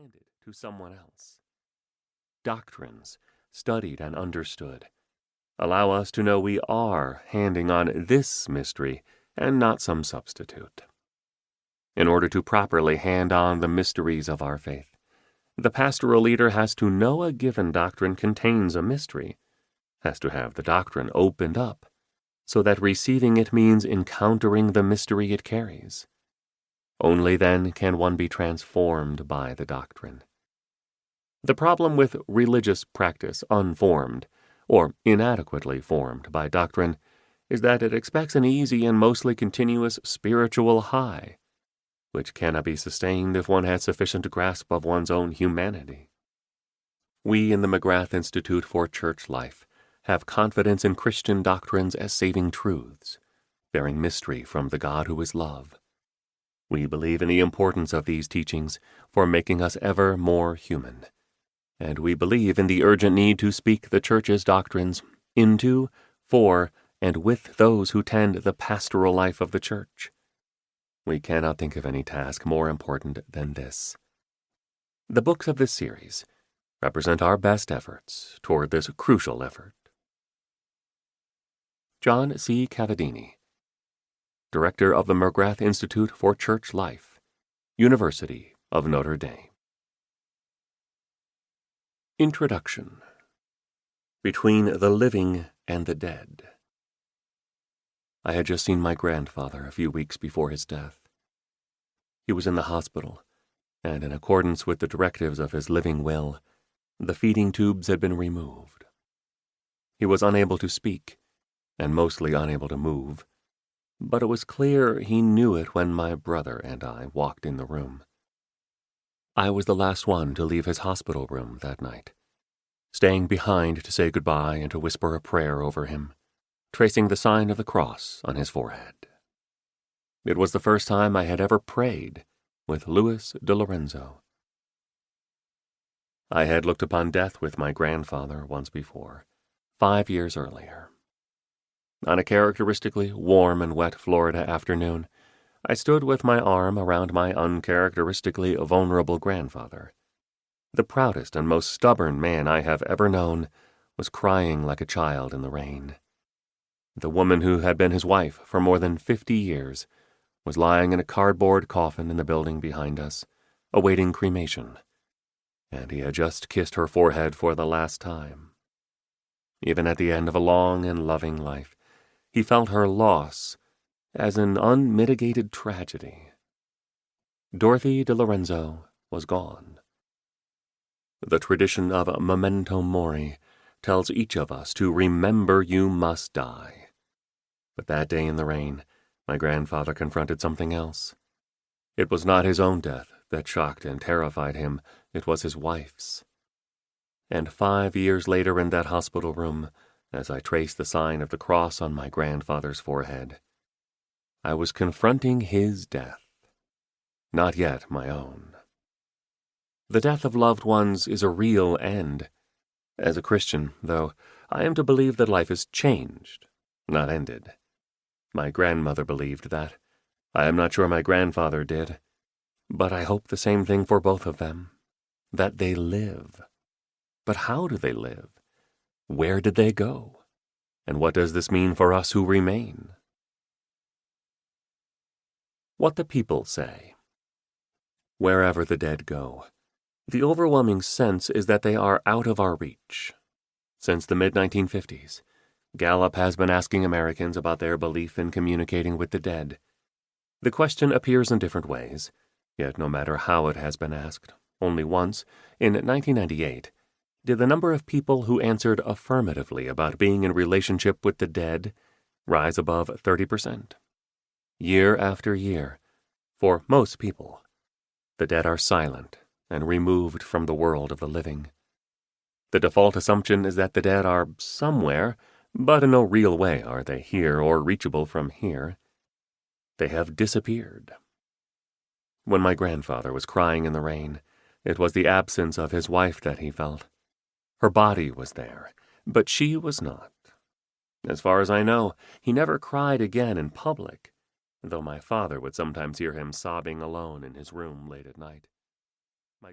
handed to someone else. Doctrines, studied and understood, allow us to know we are handing on this mystery and not some substitute. In order to properly hand on the mysteries of our faith, the pastoral leader has to know a given doctrine contains a mystery, has to have the doctrine opened up, so that receiving it means encountering the mystery it carries. Only then can one be transformed by the doctrine. The problem with religious practice unformed, or inadequately formed by doctrine, is that it expects an easy and mostly continuous spiritual high, which cannot be sustained if one has sufficient grasp of one's own humanity. We in the McGrath Institute for Church Life have confidence in Christian doctrines as saving truths, bearing mystery from the God who is love. We believe in the importance of these teachings for making us ever more human, and we believe in the urgent need to speak the Church's doctrines into, for, and with those who tend the pastoral life of the Church. We cannot think of any task more important than this. The books of this series represent our best efforts toward this crucial effort. John C. Cavadini, Director of the McGrath Institute for Church Life, University of Notre Dame. Introduction. Between the Living and the Dead. I had just seen my grandfather a few weeks before his death. He was in the hospital, and in accordance with the directives of his living will, the feeding tubes had been removed. He was unable to speak, and mostly unable to move, but it was clear he knew it when my brother and I walked in the room. I was the last one to leave his hospital room that night, staying behind to say goodbye and to whisper a prayer over him, tracing the sign of the cross on his forehead. It was the first time I had ever prayed with Louis DeLorenzo. I had looked upon death with my grandfather once before, 5 years earlier. On a characteristically warm and wet Florida afternoon, I stood with my arm around my uncharacteristically vulnerable grandfather. The proudest and most stubborn man I have ever known was crying like a child in the rain. The woman who had been his wife for more than 50 years was lying in a cardboard coffin in the building behind us, awaiting cremation, and he had just kissed her forehead for the last time. Even at the end of a long and loving life, he felt her loss as an unmitigated tragedy. Dorothy DeLorenzo was gone. The tradition of memento mori tells each of us to remember you must die. But that day in the rain, my grandfather confronted something else. It was not his own death that shocked and terrified him, it was his wife's. And 5 years later in that hospital room, as I traced the sign of the cross on my grandfather's forehead, I was confronting his death, not yet my own. The death of loved ones is a real end. As a Christian, though, I am to believe that life is changed, not ended. My grandmother believed that. I am not sure my grandfather did. But I hope the same thing for both of them, that they live. But how do they live? Where did they go? And what does this mean for us who remain? What the people say. Wherever the dead go, the overwhelming sense is that they are out of our reach. Since the mid-1950s, Gallup has been asking Americans about their belief in communicating with the dead. The question appears in different ways, yet no matter how it has been asked, only once, in 1998, did the number of people who answered affirmatively about being in relationship with the dead rise above 30%. Year after year, for most people, the dead are silent and removed from the world of the living. The default assumption is that the dead are somewhere, but in no real way are they here or reachable from here. They have disappeared. When my grandfather was crying in the rain, it was the absence of his wife that he felt. Her body was there, but she was not. As far as I know, he never cried again in public, though my father would sometimes hear him sobbing alone in his room late at night. My